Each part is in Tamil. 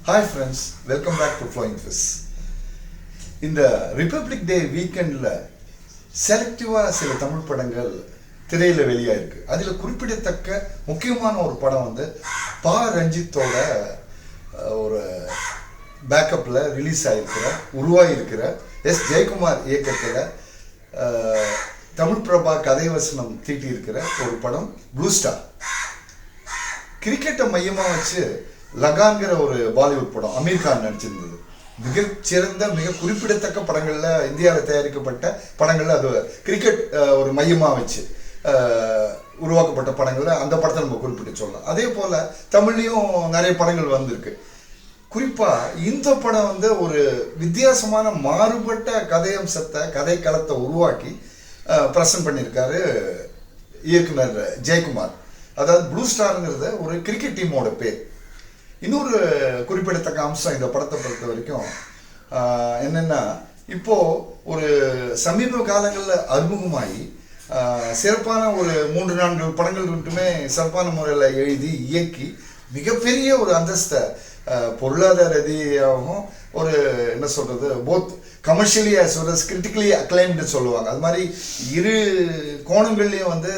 Hi friends, welcome back to Flowing Fish. இந்த ரிபப்ளிக் டே வீக்கெண்டில் செலக்டிவாக சில தமிழ் படங்கள் திரையில் வெளியாயிருக்கு. அதில் குறிப்பிடத்தக்க முக்கியமான ஒரு படம் வந்து பா ரஞ்சித்தோட ஒரு பேக்கப்பில் ரிலீஸ் ஆகிருக்கிற உருவாகியிருக்கிற எஸ் ஜெயக்குமார் இயக்கத்தில் தமிழ் பிரபா கதை வசனம் தீட்டியிருக்கிற ஒரு படம் ப்ளூ ஸ்டார். கிரிக்கெட்டை மையமாக வச்சு லகான்கிற ஒரு பாலிவுட் படம் அமீர் கான் நடிச்சிருந்தது. மிகச்சிறந்த மிக குறிப்பிடத்தக்க படங்களில் இந்தியாவில் தயாரிக்கப்பட்ட படங்களில் அது கிரிக்கெட் ஒரு மையமாக வச்சு உருவாக்கப்பட்ட படங்களில் அந்த படத்தை நம்ம குறிப்பிட்டு சொல்லலாம். அதே போல் தமிழ்லேயும் நிறைய படங்கள் வந்திருக்கு. குறிப்பாக இந்த படம் வந்து ஒரு வித்தியாசமான மாறுபட்ட கதையம்சத்தை கதைக்களத்தை உருவாக்கி ப்ரெசன்ட் பண்ணியிருக்காரு இயக்குனர் ஜெயக்குமார். அதாவது ப்ளூ ஸ்டாருங்கிறது ஒரு கிரிக்கெட் டீமோட பேர். இன்னொரு குறிப்பிடத்தக்க அம்சம் இந்த படத்தை பொறுத்த வரைக்கும் என்னென்னா, இப்போது ஒரு சமீப காலங்களில் அறிமுகமாகி சிறப்பான ஒரு 3-4 படங்கள் மட்டுமே சிறப்பான முறையில் எழுதி இயக்கி மிகப்பெரிய ஒரு அந்தஸ்தை பொருளாதார ரீதியாகவும் ஒரு என்ன சொல்கிறது both commercially as well as critically acclaimed சொல்லுவாங்க. அது மாதிரி இரு கோணங்கள்லேயும் வந்து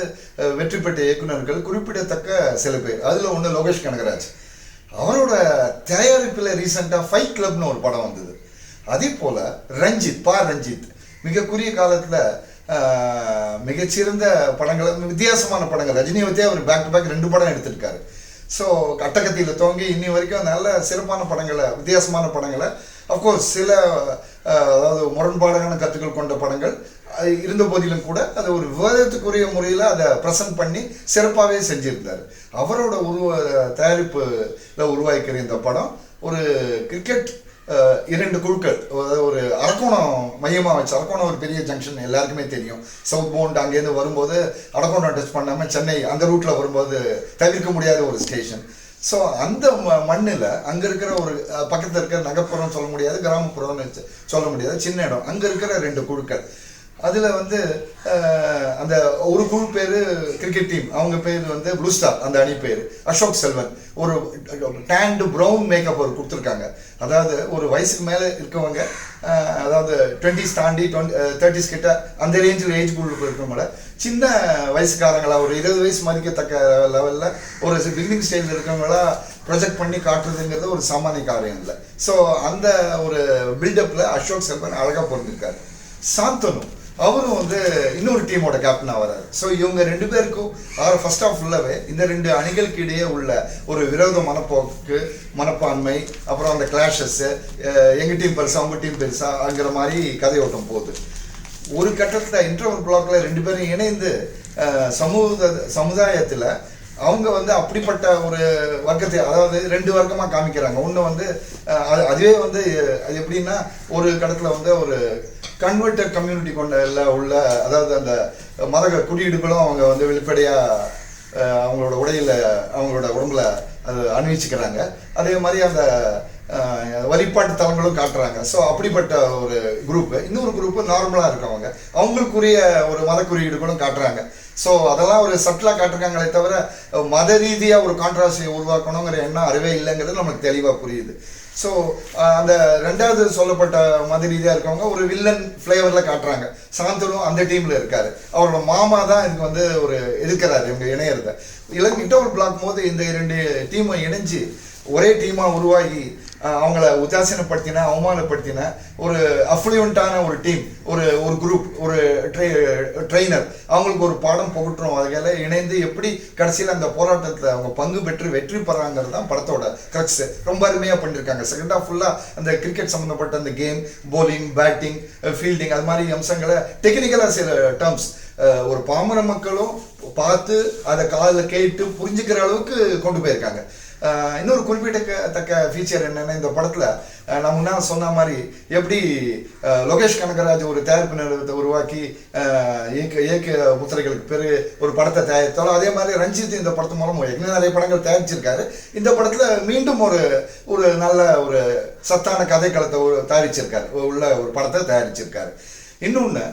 வெற்றி பெற்ற இயக்குநர்கள் குறிப்பிடத்தக்க சில பேர். அதில் ஒன்று லோகேஷ் கனகராஜ். அவரோட தயாரிப்பில் ரீசெண்டாக ஃபைட் கிளப்னு ஒரு படம் வந்தது. அதே போல் பா ரஞ்சித் மிக குறுகிய காலத்தில் மிகச்சிறந்த படங்களை வித்தியாசமான படங்கள் ரஜினியை வச்சே அவர் பேக் டு பேக் 2 படம் எடுத்திருக்காரு. ஸோ கட்டகத்தியில் துவங்கி இன்னி வரைக்கும் நல்ல சிறப்பான படங்களை வித்தியாசமான படங்களை அஃப்கோர்ஸ் சில அதாவது முரண்பாடான கருத்துக்கள் கொண்ட படங்கள் இருந்த போதிலும் கூட அதை ஒரு விவாதத்துக்குரிய முறையில் அதை ப்ரெசன்ட் பண்ணி சிறப்பாகவே செஞ்சுருந்தார். அவரோட தயாரிப்பில் உருவாக்கிற இந்த படம் ஒரு கிரிக்கெட் 2 குழுக்கள், ஒரு அரக்கோணம் மையமாக வச்சு, அரக்கோணம் ஒரு பெரிய ஜங்ஷன் எல்லாருக்குமே தெரியும். சவுத் பவுண்ட் அங்கேருந்து வரும்போது அரக்கோணம் டச் பண்ணாமல் சென்னை அந்த ரூட்டில் வரும்போது தவிர்க்க முடியாத ஒரு ஸ்டேஷன். ஸோ அந்த மண்ணில் அங்கே இருக்கிற ஒரு பக்கத்தில் இருக்கிற நகர்ப்புறம் சொல்ல முடியாது, கிராமப்புறம்னு சொல்ல முடியாது, சின்ன இடம். அங்கே இருக்கிற 2 குழுக்கள். அதில் வந்து அந்த ஒரு குழு பேர் கிரிக்கெட் டீம், அவங்க பேர் வந்து ப்ளூ ஸ்டார், அந்த அணி பேர் அசோக் செல்வன். ஒரு டேண்டு ப்ரௌன் மேக்கப் அவர் கொடுத்துருக்காங்க. அதாவது ஒரு வயசுக்கு மேலே இருக்கவங்க, அதாவது 20s தாண்டி 30s கிட்ட அந்த ரேஞ்சில் ஏஜ் குரூப் இருக்கிறவங்கள சின்ன வயசுக்காரங்களா ஒரு 20 வயசு மதிக்கத்தக்க லெவலில் ஒரு பிகினிங் ஸ்டேஜில் இருக்கிறவங்களா ப்ரொஜெக்ட் பண்ணி காட்டுறதுங்கிறது ஒரு சாமானிய காரியம் இல்லை. ஸோ அந்த ஒரு பில்டப்பில் அசோக் செல்வன் அழகாக பொருந்திருக்காரு. சாந்தனு அவரும் வந்து இன்னொரு டீமோட கேப்டனாக வராரு. ஸோ இவங்க 2 பேருக்கும் ஃபர்ஸ்ட் ஆஃப் ஃபுல்லாகவே இந்த 2 அணிகளுக்கு இடையே உள்ள ஒரு விரோத மனப்பான்மை, அப்புறம் அந்த கிளாஷஸ்ஸு, எங்கள் டீம் பெருசா அவங்க டீம் பெருசாங்கிற மாதிரி கதையோட்டம் போகுது. ஒரு கட்டத்தில் இன்டர்வல் பிளாக்கில் 2 பேரும் இணைந்து சமுதாயத்தில் அவங்க வந்து அப்படிப்பட்ட ஒரு வர்க்கத்தை, அதாவது 2 வர்க்கமாக காமிக்கிறாங்க. ஒன்று வந்து அதுவே வந்து அது எப்படின்னா, ஒரு கடத்தில் வந்து ஒரு கன்வெர்டட் கம்யூனிட்டி கொண்ட எல்லாம் உள்ள, அதாவது அந்த மத குடியீடுகளும் அவங்க வந்து வெளிப்படையாக அவங்களோட உடையில் அவங்களோட உடம்புல அது அணிவிச்சுக்கிறாங்க. அதே மாதிரி அந்த வழிபாட்டு தலங்களும் காட்டுறாங்க. ஸோ அப்படிப்பட்ட ஒரு குரூப்பு. இன்னொரு குரூப்பு நார்மலாக இருக்கவங்க, அவங்களுக்குரிய ஒரு மத குறியீடுகளும் காட்டுறாங்க. ஸோ அதெல்லாம் ஒரு சட்டிலாக காட்டுறாங்களே தவிர மத ரீதியாக ஒரு கான்ட்ராஸ்டியை உருவாக்கணுங்கிற எண்ணம் அறவே இல்லைங்கிறது நமக்கு தெளிவாக புரியுது. ஸோ அந்த 2வது சொல்லப்பட்ட மத ரீதியாக இருக்கவங்க ஒரு வில்லன் ஃப்ளேவரில் காட்டுறாங்க. சாந்தனும் அந்த டீமில் இருக்கார். அவரோட மாமா தான் இதுக்கு வந்து ஒரு எதிர்க்கிறாரு இவங்க இணையறத. இன்டர்வல் பிளாக் போது இந்த 2 டீமும் இணைஞ்சு ஒரே டீமாக உருவாகி அவங்கள உதாசீனப்படுத்தின, அவமானப்படுத்தின ஒரு அஃப்ளூயண்டான ஒரு டீம், ஒரு குரூப், ஒரு ட்ரெயினர் அவங்களுக்கு ஒரு பாடம் புகட்டுறோம். வகையில் இணைந்து எப்படி கடைசியில் அந்த போராட்டத்தில் அவங்க பங்கு பெற்று வெற்றி பெறாங்கிறது தான் படத்தோட கிரக்ஸ். ரொம்ப அருமையாக பண்ணியிருக்காங்க. செகண்ட் ஹாஃப் ஃபுல்லாக அந்த கிரிக்கெட் சம்மந்தப்பட்ட அந்த கேம், போலிங், பேட்டிங், ஃபீல்டிங், அது மாதிரி அம்சங்களை டெக்னிக்கலாக சில டேர்ம்ஸ் ஒரு பாமர மக்களும் பார்த்து அதை காதில் கேட்டு புரிஞ்சுக்கிற அளவுக்கு கொண்டு போயிருக்காங்க. இன்னொரு குறிப்பிடத்தக்க ஃபீச்சர் என்னென்னா, இந்த படத்தில் நான் முன்னால் சொன்ன மாதிரி எப்படி லோகேஷ் கனகராஜ் ஒரு தயாரிப்பு நிறுவனத்தை உருவாக்கி இயக்க முத்திரைகளுக்கு பிறகு ஒரு படத்தை தயாரித்தாலும், அதே மாதிரி ரஞ்சித் இந்த படத்து மூலம் நிறைய படங்கள் தயாரிச்சிருக்காரு. இந்த படத்தில் மீண்டும் ஒரு நல்ல ஒரு சத்தான கதைக்களத்தை தயாரிச்சிருக்காரு, உள்ள ஒரு படத்தை தயாரிச்சிருக்காரு. இன்னொன்று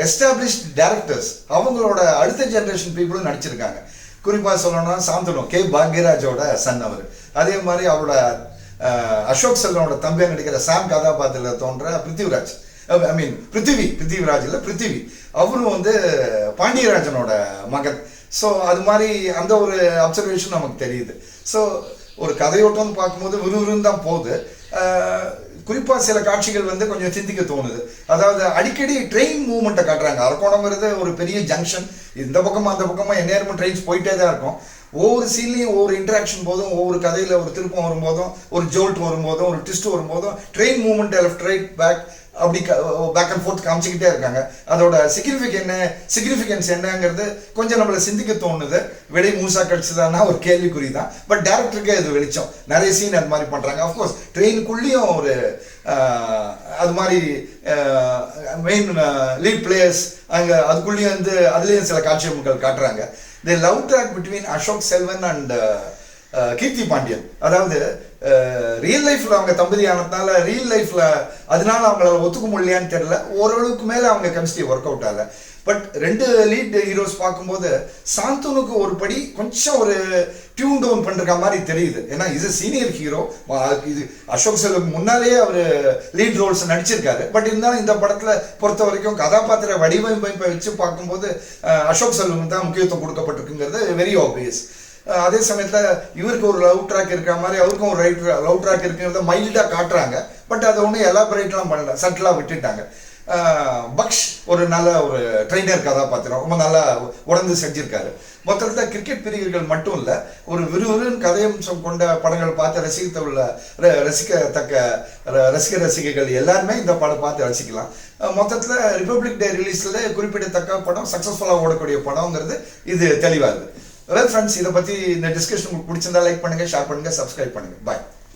எஸ்டாப்ளிஷ்ட் டைரக்டர்ஸ் அவங்களோட அடுத்த ஜென்ரேஷன் பீப்புளும் நடிச்சிருக்காங்க. குறிப்பாக சொல்லணும்னா சாந்தனு கே பாக்யராஜோட சன் அவர். அதே மாதிரி அவரோட அசோக் செல்வனோட தம்பியாக நடிக்கிற சாம் கதாபாத்திரத்தில் தோன்ற பிருத்திவிராஜ், ஐ மீன் பிருத்திவிராஜ் இல்லை பிருத்திவி, அவரும் வந்து பாண்டியராஜனோட மகன். ஸோ அது மாதிரி அந்த ஒரு அப்சர்வேஷன் நமக்கு தெரியுது. ஸோ ஒரு கதையோட்டம்னு பார்க்கும்போது விறுவிறுன்னு தான் போகுது. குறிப்பாக சில காட்சிகள் வந்து கொஞ்சம் சிந்திக்க தோணுது. அதாவது அடிக்கடி ட்ரெயின் மூவ்மெண்ட்டை காட்டுறாங்க. அரக்கோணங்கிறது ஒரு பெரிய ஜங்ஷன், இந்த பக்கமாக அந்த பக்கமாக எந்நேரமும் ட்ரெயின்ஸ் போயிட்டே தான் இருக்கும். ஒவ்வொரு சீன்லையும் ஒவ்வொரு இன்ட்ராக்ஷன் போதும், ஒவ்வொரு கதையில் ஒரு திருப்பம் வரும்போதும், ஒரு ஜோல்ட் வரும்போதும், ஒரு ட்விஸ்ட் வரும்போதும் ட்ரெயின் மூவ்மெண்ட்டை லெஃப்ட் ரைட் பேக் அப்படி பேக் அண்ட் ஃபோர்த் காமிச்சிக்கிட்டே இருக்காங்க. அதோட சிக்னிஃபிகன்ஸ் என்னங்கிறது கொஞ்சம் நம்மளை சிந்திக்க தோணுது. விடை மூசா கடிச்சுதானா ஒரு கேள்விக்குறி தான். பட் டேரக்டருக்கே அது வெளிச்சம். நிறைய சீன் அது மாதிரி பண்ணுறாங்க. அஃப்கோர்ஸ் ட்ரெயினுக்குள்ளேயும் ஒரு அது மாதிரி மெயின் லீட் பிளேயர்ஸ் அங்கே அதுக்குள்ளேயும் வந்து அதுலேயும் சில காட்சிகள் காட்டுறாங்க. The love track between Ashok Selvan and Keerthi Pandian, அதாவது ரியல் லைஃப்ல அவங்க தம்பதி ஆனதுனால ரியல் லைஃப்ல அதனால அவங்களால ஒத்துக்க முடியலையான்னு தெரியல, ஓரளவுக்கு மேலே அவங்க கெமிஸ்ட்ரி ஒர்க் அவுட் ஆகல. பட் ரெண்டு லீட் ஹீரோஸ் பார்க்கும்போது சாந்தனுக்கு ஒரு படி கொஞ்சம் ஒரு டியூன் டவுன் பண்ணுற மாதிரி தெரியுது. ஏன்னா இது சீனியர் ஹீரோ, இது அசோக் செல்வன் முன்னாலேயே அவர் லீட் ரோல்ஸ் நடிச்சிருக்காரு. பட் இருந்தாலும் இந்த படத்தில் பொறுத்த வரைக்கும் கதாபாத்திர வடிவமைப்பை வச்சு பார்க்கும்போது அசோக் செல்வனுக்கு தான் முக்கியத்துவம் கொடுக்கப்பட்டிருக்குங்கிறது வெரி ஆப்வியஸ். அதே சமயத்தில் இவருக்கு ஒரு லவ் ட்ராக் இருக்கிற மாதிரி அவருக்கும் ஒரு லவ் ட்ராக் இருக்கிறத மைல்டாக காட்டுறாங்க. பட் அதை ஒன்றும் எலாபரேட்லாம் பண்ணல, சட்டிலாக விட்டுட்டாங்க. பக்ஷ் ஒரு நல்ல ஒரு ட்ரெயினர் கதாபாத்திரம், ரொம்ப நல்லா உடந்து செஞ்சிருக்காரு. மொத்தத்தில் கிரிக்கெட் பிரிவுகள் மட்டும் இல்லை, ஒரு விறுவிறுன்னு கதையம்சம் கொண்ட படங்கள் பார்த்து ரசிக்கத்தக்க ரசிகர்கள் எல்லாருமே இந்த படம் பார்த்து ரசிக்கலாம். மொத்தத்தில் ரிப்பப்ளிக் டே ரிலீஸில் குறிப்பிடத்தக்க படம், சக்ஸஸ்ஃபுல்லாக ஓடக்கூடிய படங்கிறது இது தெளிவாகுது. வெல் ஃப்ரெண்ட்ஸ், இதை பற்றி இந்த டிஸ்கஷன் உங்களுக்கு பிடிச்சிருந்தா லைக் பண்ணுங்கள், ஷேர் பண்ணுங்கள், சப்ஸ்கிரைப் பண்ணுங்கள். பாய்.